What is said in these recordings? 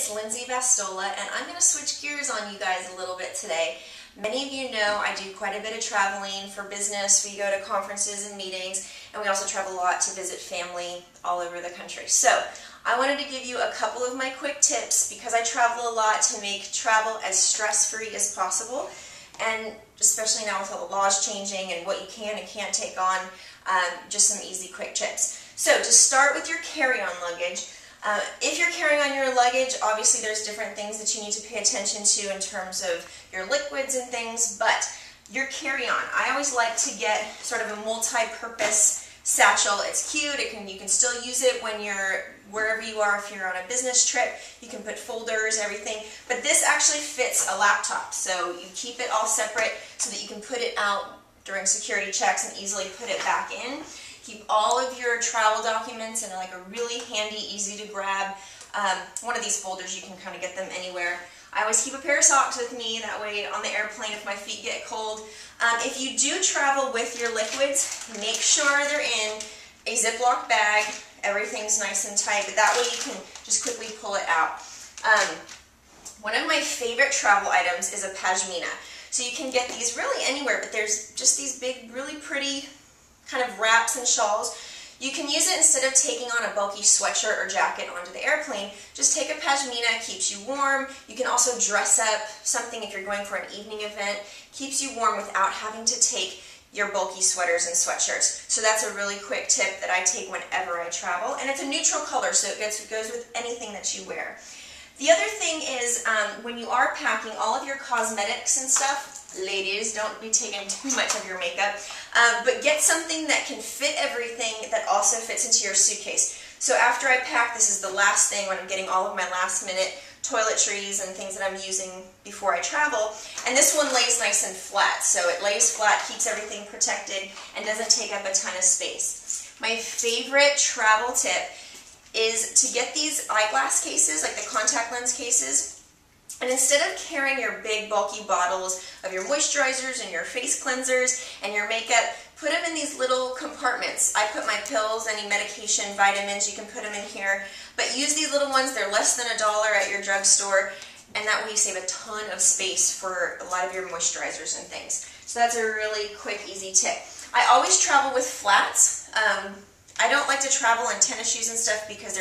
it's Lindsay Vastola, and I'm going to switch gears on you guys a little bit today. Many of you know I do quite a bit of traveling for business. We go to conferences and meetings, and we also travel a lot to visit family all over the country. So I wanted to give you a couple of my quick tips because I travel a lot to make travel as stress-free as possible, and especially now with all the laws changing and what you can and can't take on, just some easy quick tips. So to start with your carry-on luggage, if you're carrying on your luggage, obviously there's different things that you need to pay attention to in terms of your liquids and things, but your carry-on, I always like to get sort of a multi-purpose satchel. It's cute, you can still use it when you're wherever you are. If you're on a business trip, you can put folders, everything, but this actually fits a laptop, so you keep it all separate so that you can put it out during security checks and easily put it back in. Keep all of your travel documents in like a really handy, easy to grab one of these folders. You can kind of get them anywhere. I always keep a pair of socks with me, that way on the airplane if my feet get cold. If you do travel with your liquids, make sure they're in a Ziploc bag. Everything's nice and tight, but that way you can just quickly pull it out. One of my favorite travel items is a pashmina. So you can get these really anywhere, but there's just these big, really pretty kind of wraps and shawls. You can use it instead of taking on a bulky sweatshirt or jacket onto the airplane. Just take a pashmina, keeps you warm. You can also dress up something if you're going for an evening event. Keeps you warm without having to take your bulky sweaters and sweatshirts. So that's a really quick tip that I take whenever I travel. And it's a neutral color, so it goes with anything that you wear. The other thing is when you are packing all of your cosmetics and stuff, ladies, don't be taking too much of your makeup, but get something that can fit everything that also fits into your suitcase. So after I pack, this is the last thing when I'm getting all of my last minute toiletries and things that I'm using before I travel. And this one lays nice and flat. So it lays flat, keeps everything protected, and doesn't take up a ton of space. My favorite travel tip is to get these eyeglass cases, like the contact lens cases. And instead of carrying your big bulky bottles of your moisturizers and your face cleansers and your makeup, put them in these little compartments. I put my pills, any medication, vitamins, you can put them in here. But use these little ones, they're less than $1 at your drugstore, and that way you save a ton of space for a lot of your moisturizers and things. So that's a really quick, easy tip. I always travel with flats. I don't like to travel in tennis shoes and stuff because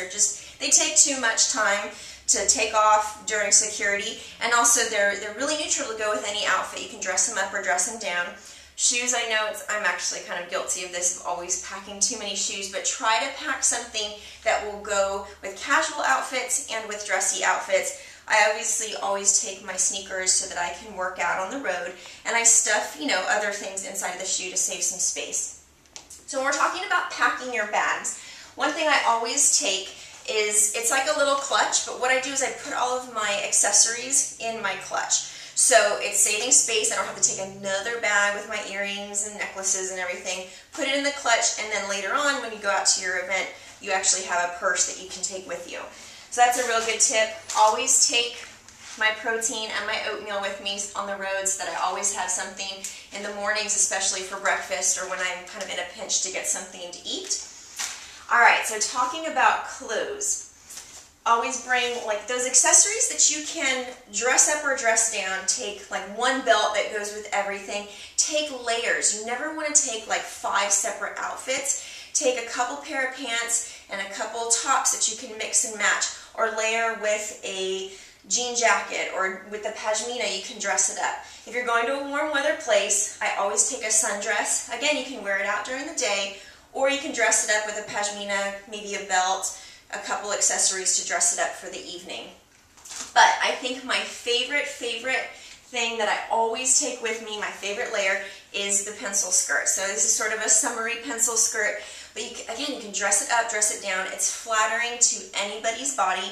they take too much time to take off during security, and also they're really neutral to go with any outfit. You can dress them up or dress them down. Shoes, I know I'm actually kind of guilty of this, of always packing too many shoes, but try to pack something that will go with casual outfits and with dressy outfits. I obviously always take my sneakers so that I can work out on the road, and I stuff, other things inside of the shoe to save some space. So when we're talking about packing your bags, one thing I always take is, it's like a little clutch, but what I do is I put all of my accessories in my clutch. So it's saving space. I don't have to take another bag with my earrings and necklaces and everything. Put it in the clutch, and then later on when you go out to your event, you actually have a purse that you can take with you. So that's a real good tip. Always take my protein and my oatmeal with me on the road so that I always have something in the mornings, especially for breakfast or when I'm kind of in a pinch to get something to eat. Alright, so talking about clothes, always bring like those accessories that you can dress up or dress down. Take like one belt that goes with everything. Take layers. You never want to take like 5 separate outfits. Take a couple pair of pants and a couple tops that you can mix and match, or layer with a jean jacket, or with the pashmina you can dress it up. If you're going to a warm weather place, I always take a sundress. Again, you can wear it out during the day, or you can dress it up with a pashmina, maybe a belt, a couple accessories to dress it up for the evening. But I think my favorite thing that I always take with me, my favorite layer, is the pencil skirt. So this is sort of a summery pencil skirt, but again, you can dress it up, dress it down. It's flattering to anybody's body,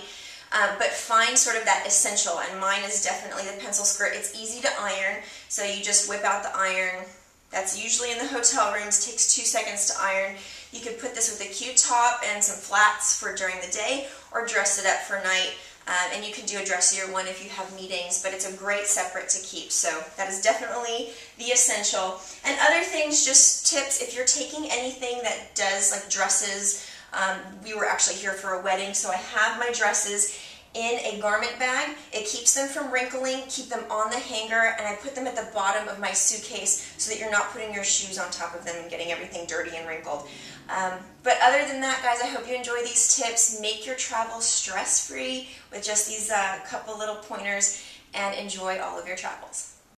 but find sort of that essential, and mine is definitely the pencil skirt. It's easy to iron, so you just whip out the iron. That's usually in the hotel rooms, takes 2 seconds to iron. You could put this with a cute top and some flats for during the day, or dress it up for night. And you can do a dressier one if you have meetings, but it's a great separate to keep. So that is definitely the essential. And other things, just tips, if you're taking anything that does like dresses, we were actually here for a wedding, so I have my dresses in a garment bag. It keeps them from wrinkling, keep them on the hanger, and I put them at the bottom of my suitcase so that you're not putting your shoes on top of them and getting everything dirty and wrinkled. But other than that, guys, I hope you enjoy these tips. Make your travel stress-free with just these couple little pointers, and enjoy all of your travels.